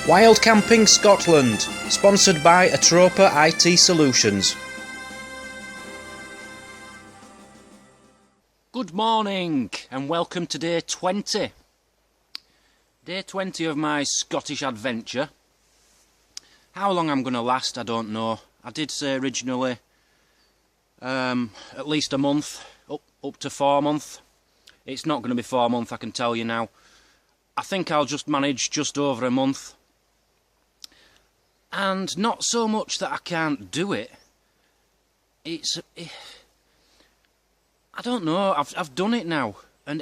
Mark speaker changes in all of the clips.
Speaker 1: Wild Camping Scotland, sponsored by Atropa IT Solutions.
Speaker 2: Good morning and welcome to day 20. Day 20 of my Scottish adventure. How long I'm going to last I don't know. I did say originally at least a month, up to 4 months. It's not going to be 4 months, I can tell you now. I think I'll just manage just over a month. And not so much that I can't do it. I don't know, I've done it now. And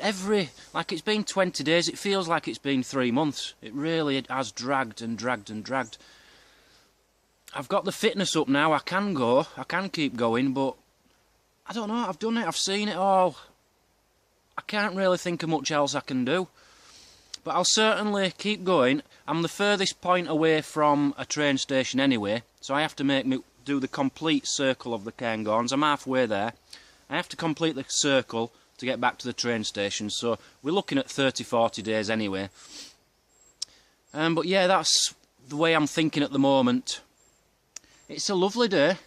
Speaker 2: like it's been 20 days, it feels like it's been 3 months. It really has dragged and dragged and dragged. I've got the fitness up now, I can keep going, but I don't know, I've done it, I've seen it all. I can't really think of much else I can do. But I'll certainly keep going. I'm the furthest point away from a train station anyway, so I have to do the complete circle of the Cairngorms. I'm halfway there. I have to complete the circle to get back to the train station, so we're looking at 30-40 days anyway. But yeah, that's the way I'm thinking at the moment. It's a lovely day.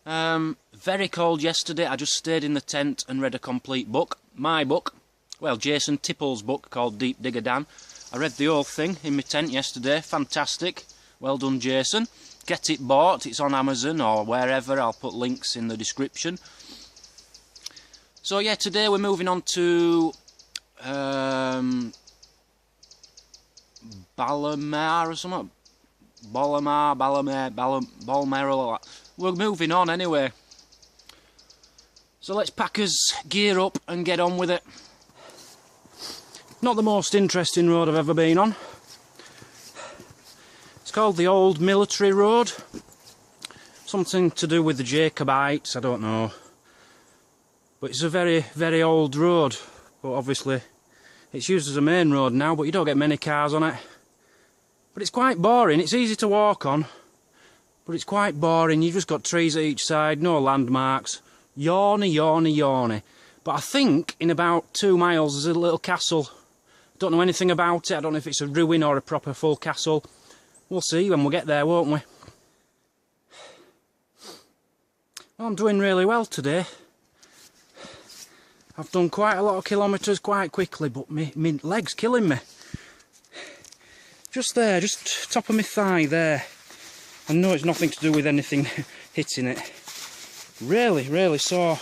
Speaker 2: Very cold yesterday. I just stayed in the tent and read a complete book. My book. Well, Jason Tipple's book called Deep Digger Dan. I read the whole thing in my tent yesterday. Fantastic. Well done, Jason. Get it bought. It's on Amazon or wherever. I'll put links in the description. So yeah, today we're moving on to Balmoral or something. Balmoral. We're moving on anyway. So let's pack us gear up and get on with it. Not the most interesting road I've ever been on. It's called the Old Military Road. Something to do with the Jacobites, I don't know. But it's a very, very old road. But obviously it's used as a main road now, but you don't get many cars on it. But it's quite boring. It's easy to walk on, but it's quite boring. You've just got trees at each side, no landmarks. Yawny, yawny, yawny. But I think in about 2 miles there's a little castle. Don't know anything about it. I don't know if it's a ruin or a proper full castle. We'll see when we get there, won't we? Well, I'm doing really well today. I've done quite a lot of kilometres quite quickly, but my leg's killing me. Just there, just top of my thigh there. I know it's nothing to do with anything hitting it. Really, really sore.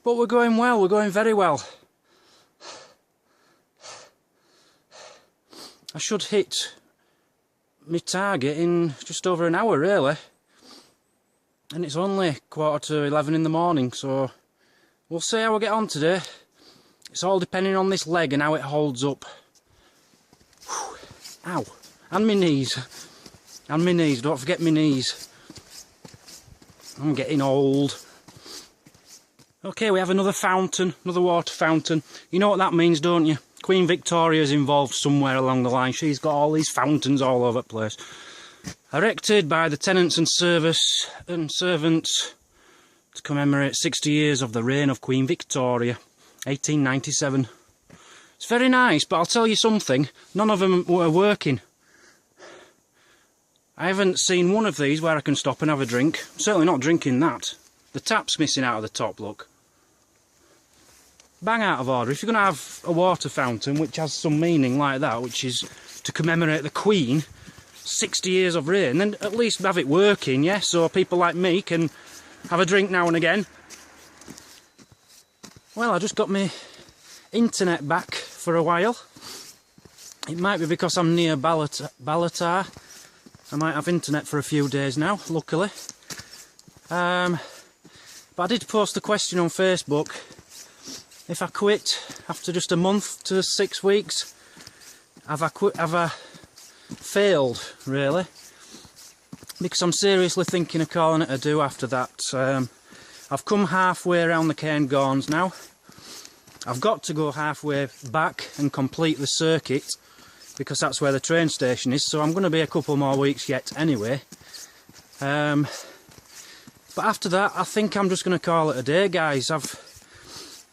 Speaker 2: But we're going well, we're going very well. I should hit my target in just over an hour, really. And it's only 11:15 in the morning, so we'll see how we get on today. It's all depending on this leg and how it holds up. Whew. Ow. And my knees. And my knees, don't forget my knees. I'm getting old. Okay, we have another fountain, another water fountain. You know what that means, don't you? Queen Victoria's involved somewhere along the line. She's got all these fountains all over the place. Erected by the tenants and servants to commemorate 60 years of the reign of Queen Victoria, 1897. It's very nice, but I'll tell you something, none of them were working. I haven't seen one of these where I can stop and have a drink. I'm certainly not drinking that. The tap's missing out of the top, look. Bang out of order. If you're going to have a water fountain which has some meaning like that, which is to commemorate the Queen, 60 years of reign, then at least have it working, yeah? So people like me can have a drink now and again. Well, I just got my internet back for a while. It might be because I'm near Ballatar. I might have internet for a few days now, luckily. But I did post a question on Facebook. If I quit after just a month to 6 weeks, have I failed, really? Because I'm seriously thinking of calling it a do after that. I've come halfway around the Cairngorms now. I've got to go halfway back and complete the circuit, because that's where the train station is, so I'm going to be a couple more weeks yet anyway. But after that, I think I'm just going to call it a day, guys.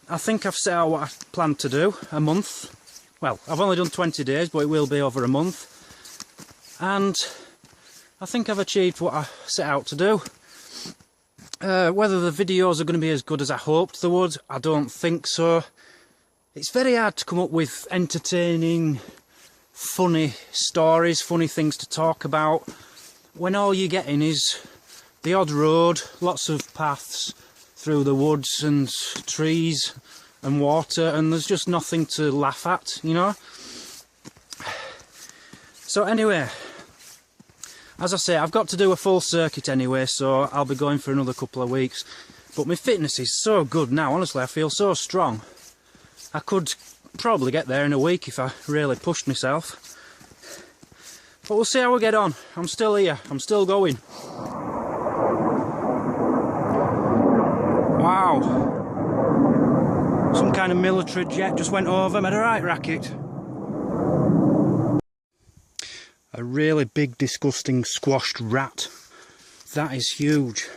Speaker 2: I think I've set out what I plan to do, a month well, I've only done 20 days, but it will be over a month. And I think I've achieved what I set out to do. Whether the videos are going to be as good as I hoped they would, I don't think so. It's very hard to come up with entertaining, funny stories, funny things to talk about, when all you're getting is the odd road, lots of paths through the woods and trees and water, and there's just nothing to laugh at, you know. So anyway, as I say, I've got to do a full circuit anyway, so I'll be going for another couple of weeks. But my fitness is so good now, honestly, I feel so strong. I could probably get there in a week if I really pushed myself. But we'll see how we get on. I'm still here, I'm still going. Wow. Some kind of military jet just went over, made a right racket. A really big, disgusting, squashed rat. That is huge.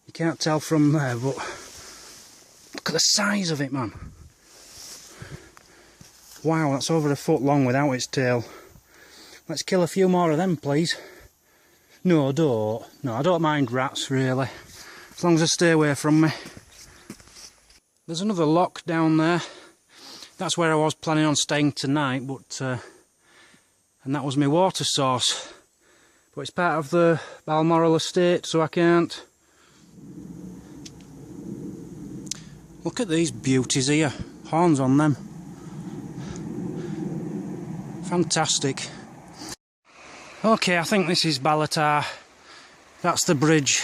Speaker 2: You can't tell from there, but look at the size of it, man. Wow, that's over a foot long without its tail. Let's kill a few more of them, please. No, don't. No, I don't mind rats, really. As long as they stay away from me. There's another lock down there. That's where I was planning on staying tonight, but... and that was my water source. But it's part of the Balmoral estate, so I can't. Look at these beauties here. Horns on them. Fantastic. Okay, I think this is Ballatar. That's the bridge.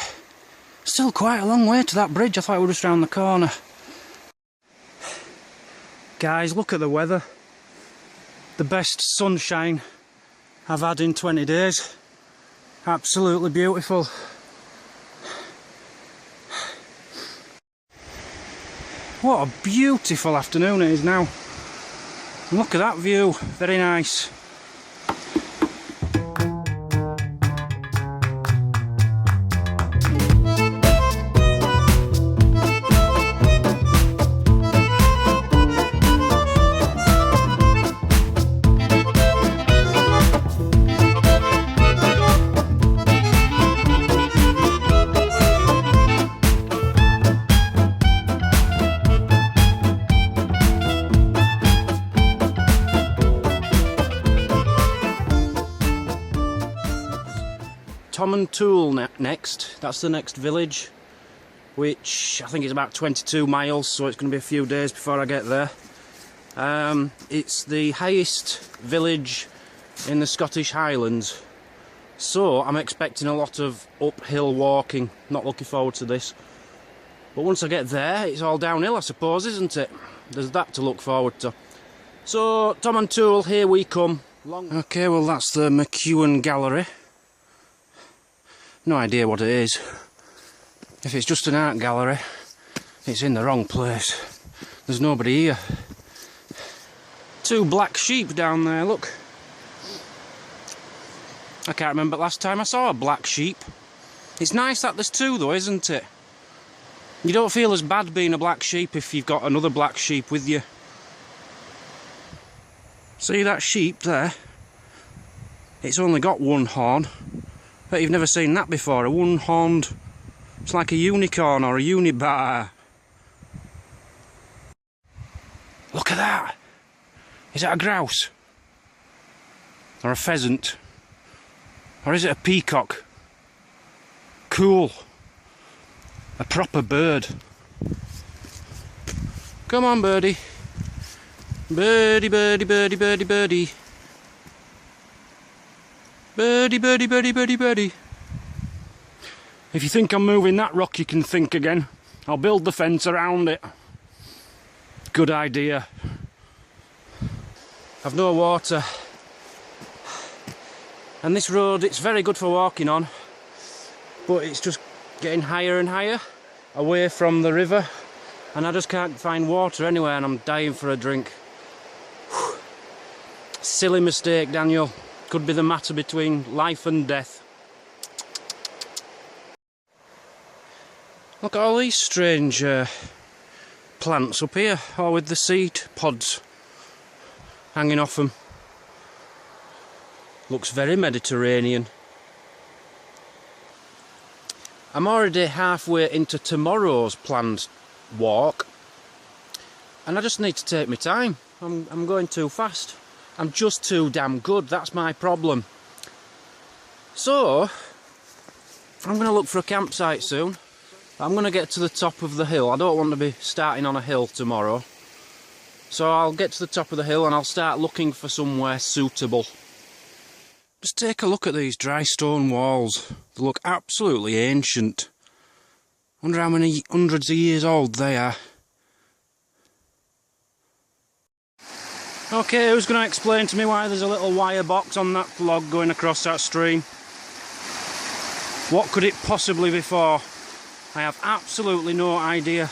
Speaker 2: Still quite a long way to that bridge. I thought we were just round the corner. Guys, look at the weather. The best sunshine I've had in 20 days. Absolutely beautiful. What a beautiful afternoon it is now. Look at that view, very nice. Tomintoul next, that's the next village, which I think is about 22 miles, so it's going to be a few days before I get there. It's the highest village in the Scottish Highlands, so I'm expecting a lot of uphill walking. Not looking forward to this, but once I get there it's all downhill, I suppose, isn't it? There's that to look forward to. So Tomintoul, here we come. Okay, well that's the McEwen Gallery. No idea what it is. If it's just an art gallery, it's in the wrong place. There's nobody here. Two black sheep down there, look. I can't remember last time I saw a black sheep. It's nice that there's two though, isn't it? You don't feel as bad being a black sheep if you've got another black sheep with you. See that sheep there? It's only got one horn. Bet you've never seen that before, a one-horned, it's like a unicorn or a unibar. Look at that! Is that a grouse? Or a pheasant? Or is it a peacock? Cool. A proper bird. Come on, birdie. Birdie, birdie, birdie, birdie, birdie. Birdie, birdie, birdie, birdie, birdie. If you think I'm moving that rock, you can think again. I'll build the fence around it. Good idea. I've no water. And this road, it's very good for walking on, but it's just getting higher and higher, away from the river, and I just can't find water anywhere, and I'm dying for a drink. Whew. Silly mistake, Daniel. Could be the matter between life and death. Look at all these strange plants up here, or with the seed pods. hanging off them. Looks very Mediterranean. I'm already halfway into tomorrow's planned walk, and I just need to take my time. I'm going too fast. I'm just too damn good, that's my problem. So, I'm going to look for a campsite soon. I'm going to get to the top of the hill. I don't want to be starting on a hill tomorrow. So I'll get to the top of the hill and I'll start looking for somewhere suitable. Just take a look at these dry stone walls. They look absolutely ancient. Wonder how many hundreds of years old they are. Okay, who's going to explain to me why there's a little wire box on that log going across that stream? What could it possibly be for? I have absolutely no idea.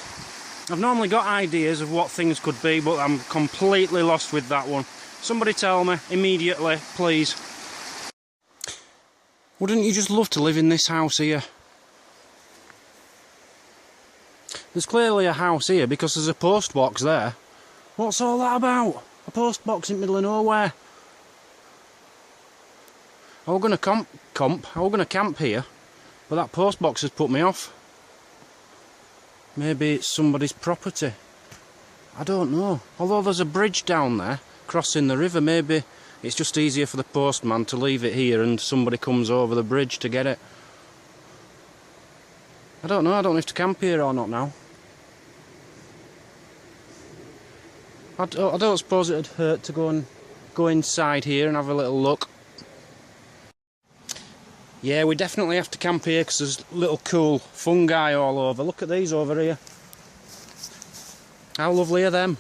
Speaker 2: I've normally got ideas of what things could be, but I'm completely lost with that one. Somebody tell me immediately, please. Wouldn't you just love to live in this house here? There's clearly a house here because there's a post box there. What's all that about? A post box in the middle of nowhere. I was going to camp here, but that post box has put me off. Maybe it's somebody's property. I don't know. Although there's a bridge down there crossing the river, maybe it's just easier for the postman to leave it here and somebody comes over the bridge to get it. I don't know. I don't know if to camp here or not now. I don't suppose it'd hurt to go inside here and have a little look. Yeah, we definitely have to camp here because there's little cool fungi all over. Look at these over here. How lovely are them?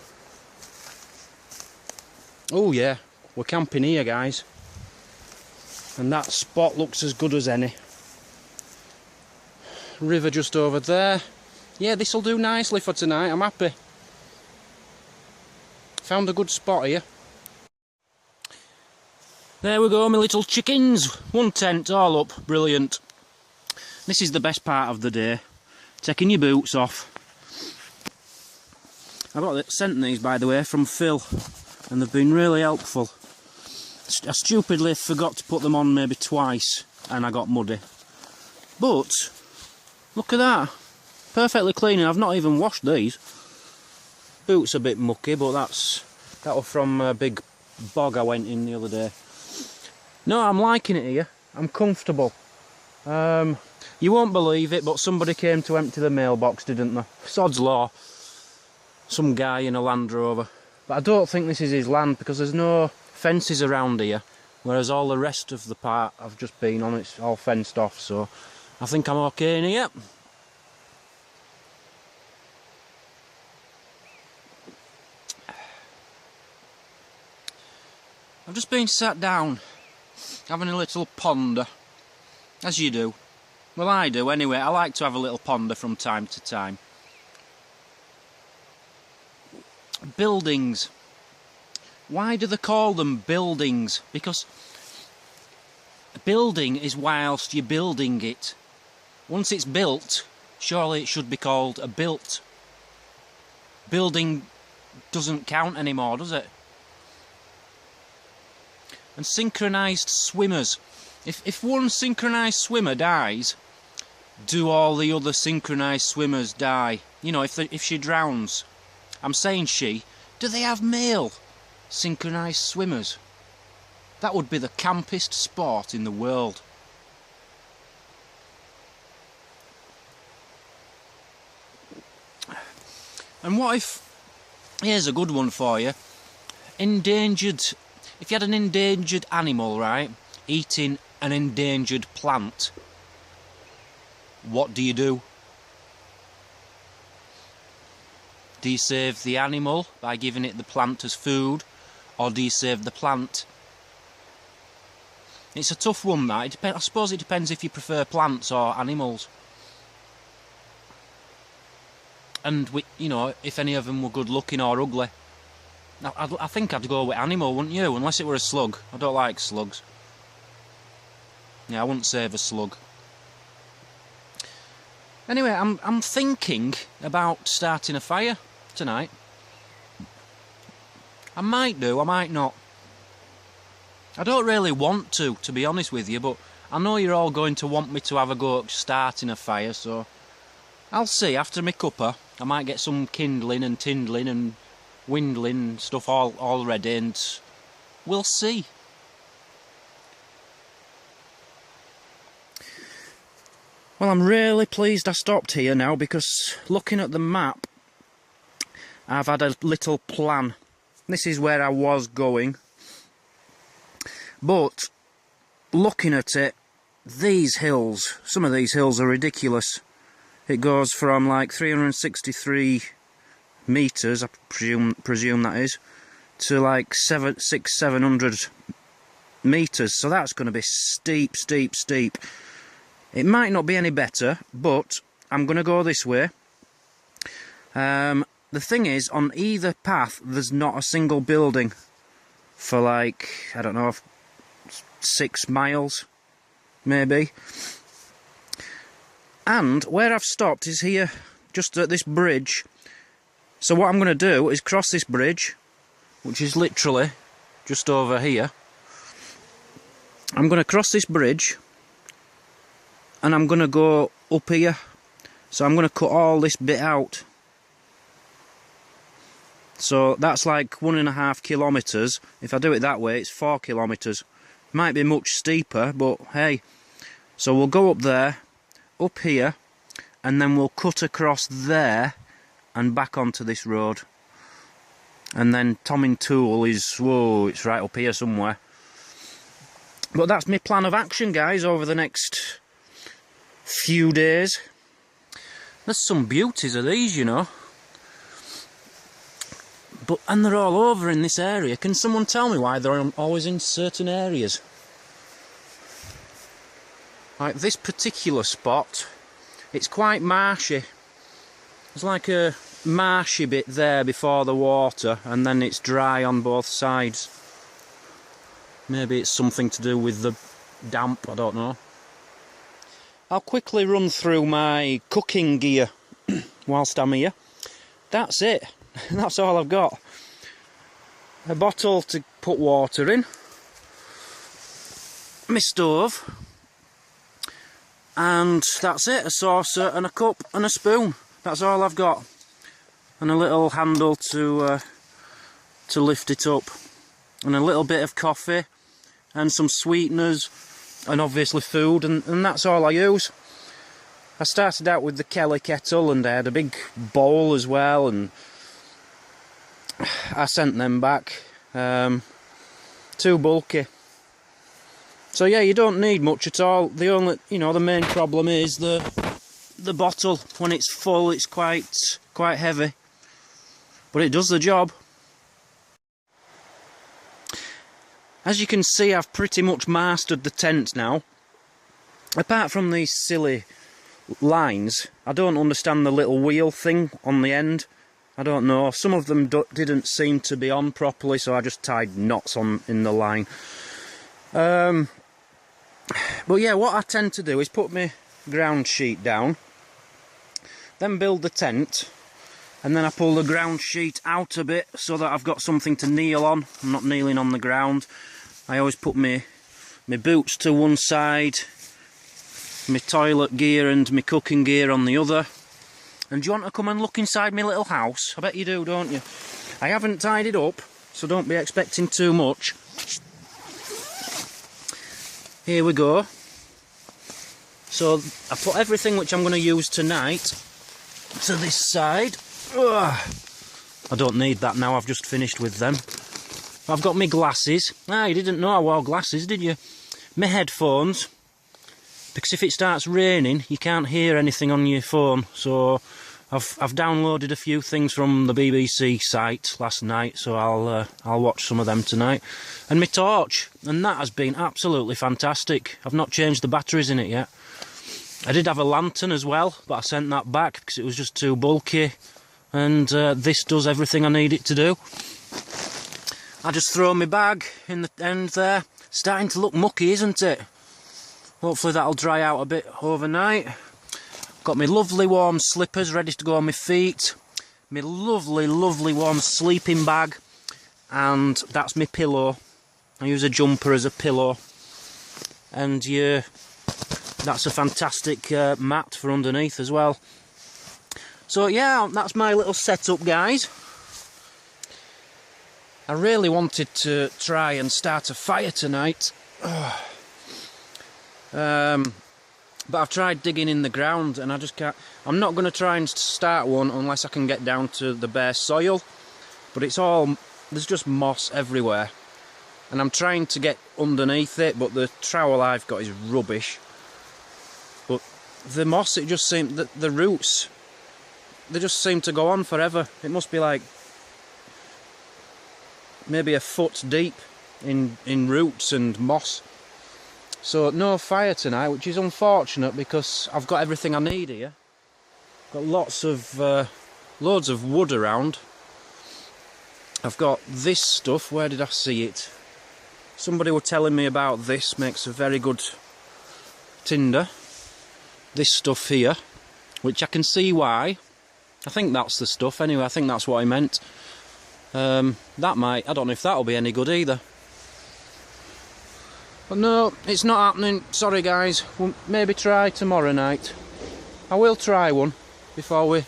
Speaker 2: Oh yeah, we're camping here, guys. And that spot looks as good as any. River just over there. Yeah, this'll do nicely for tonight, I'm happy. Found a good spot here. There we go, my little chickens. One tent all up, brilliant. This is the best part of the day. Taking your boots off. I got sent these, by the way, from Phil, and they've been really helpful. I stupidly forgot to put them on maybe twice, and I got muddy. But look at that, perfectly clean, and I've not even washed these. Boots a bit mucky, but that was from a big bog I went in the other day. No, I'm liking it here. I'm comfortable. You won't believe it, but somebody came to empty the mailbox, didn't they? Sod's law. Some guy in a Land Rover. But I don't think this is his land because there's no fences around here, whereas all the rest of the part I've just been on, it's all fenced off, so I think I'm okay in here. I've just been sat down, having a little ponder, as you do. Well, I do anyway. I like to have a little ponder from time to time. Buildings. Why do they call them buildings? Because a building is whilst you're building it. Once it's built, surely it should be called a built. Building doesn't count anymore, does it? And synchronised swimmers. If one synchronised swimmer dies, do all the other synchronised swimmers die? You know, if she drowns. I'm saying she. Do they have male synchronised swimmers? That would be the campest sport in the world. And what if... Here's a good one for you. Endangered... If you had an endangered animal, right, eating an endangered plant, what do you do? Do you save the animal by giving it the plant as food, or do you save the plant? It's a tough one, that. I suppose it depends if you prefer plants or animals. And, you know, if any of them were good looking or ugly. I think I'd go with animal, wouldn't you? Unless it were a slug. I don't like slugs. Yeah, I wouldn't save a slug. Anyway, I'm thinking about starting a fire tonight. I might do, I might not. I don't really want to be honest with you, but I know you're all going to want me to have a go at starting a fire, so I'll see. After my cuppa, I might get some kindling and tindling and windling and stuff all ready, and we'll see. Well, I'm really pleased I stopped here now, because looking at the map, I've had a little plan. This is where I was going. But, looking at it, these hills, some of these hills are ridiculous. It goes from like 363 metres, I presume that is, to like 700 metres. So that's going to be steep, steep, steep. It might not be any better, but I'm going to go this way. The thing is, on either path, there's not a single building for like, I don't know, 6 miles, maybe. And where I've stopped is here, just at this bridge. So what I'm going to do is cross this bridge, which is literally just over here. I'm going to cross this bridge, and I'm going to go up here. So I'm going to cut all this bit out. So that's like 1.5 kilometres. If I do it that way, it's 4 kilometres. Might be much steeper, but hey. So we'll go up there, up here, and then we'll cut across there and back onto this road. And then Tomintoul is, whoa, it's right up here somewhere. But that's my plan of action, guys, over the next few days. There's some beauties of these, you know. And they're all over in this area. Can someone tell me why they're always in certain areas? Like this particular spot, it's quite marshy. There's like a marshy bit there before the water, and then it's dry on both sides. Maybe it's something to do with the damp, I don't know. I'll quickly run through my cooking gear whilst I'm here. That's it. That's all I've got. A bottle to put water in, my stove, and that's it. A saucer and a cup and a spoon. That's all I've got, and a little handle to lift it up, and a little bit of coffee, and some sweeteners, and obviously food, and that's all I use. I started out with the Kelly kettle, and I had a big bowl as well, and I sent them back. Too bulky. So yeah, you don't need much at all. The only, the main problem is the bottle. When it's full, it's quite heavy, but it does the job. As you can see, I've pretty much mastered the tent now. Apart from these silly lines, I don't understand the little wheel thing on the end. I don't know, some of them didn't seem to be on properly, so I just tied knots in the line. But yeah, what I tend to do is put my ground sheet down, then build the tent, and then I pull the ground sheet out a bit so that I've got something to kneel on. I'm not kneeling on the ground. I always put my boots to one side, my toilet gear and my cooking gear on the other. And do you want to come and look inside my little house? I bet you do, don't you? I haven't tied it up, so don't be expecting too much. Here we go. So I put everything which I'm going to use tonight to this side. Ugh. I don't need that now, I've just finished with them. I've got my glasses. You didn't know I wore glasses, did you? My headphones, because if it starts raining you can't hear anything on your phone, so I've downloaded a few things from the BBC site last night, so I'll watch some of them tonight. And my torch, and that has been absolutely fantastic. I've not changed the batteries in it yet. I did have a lantern as well, but I sent that back because it was just too bulky, and this does everything I need it to do. I just throw my bag in the end there. Starting to look mucky, isn't it? Hopefully that'll dry out a bit overnight. Got my lovely warm slippers ready to go on my feet. My lovely, lovely warm sleeping bag. and that's my pillow. I use a jumper as a pillow, and yeah, that's a fantastic mat for underneath as well. So yeah, that's my little setup, guys. I really wanted to try and start a fire tonight, but I've tried digging in the ground and I just can't. I'm not going to try and start one unless I can get down to the bare soil, but there's just moss everywhere, and I'm trying to get underneath it, but the trowel I've got is rubbish. But the moss, it just seems that the roots, they just seem to go on forever. It must be like maybe a foot deep in roots and moss. So no fire tonight, which is unfortunate because I've got everything I need here. Got lots of loads of wood around. I've got this stuff. Where did I see it? Somebody were telling me about this. Makes a very good tinder. This stuff here, which I can see why. I think that's the stuff anyway. I think that's what I meant. I don't know if that'll be any good either. But no, it's not happening. Sorry guys, we'll maybe try tomorrow night. I will try one before we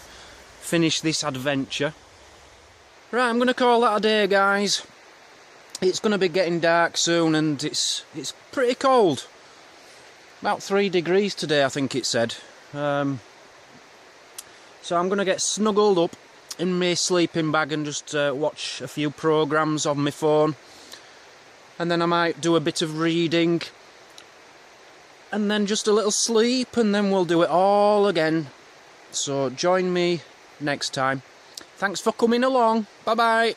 Speaker 2: finish this adventure. Right, I'm going to call that a day, guys. It's going to be getting dark soon, and it's pretty cold. About 3 degrees today, I think it said. So I'm going to get snuggled up in my sleeping bag and just watch a few programmes on my phone, and then I might do a bit of reading, and then just a little sleep, and then we'll do it all again. So join me next time. Thanks for coming along. Bye bye.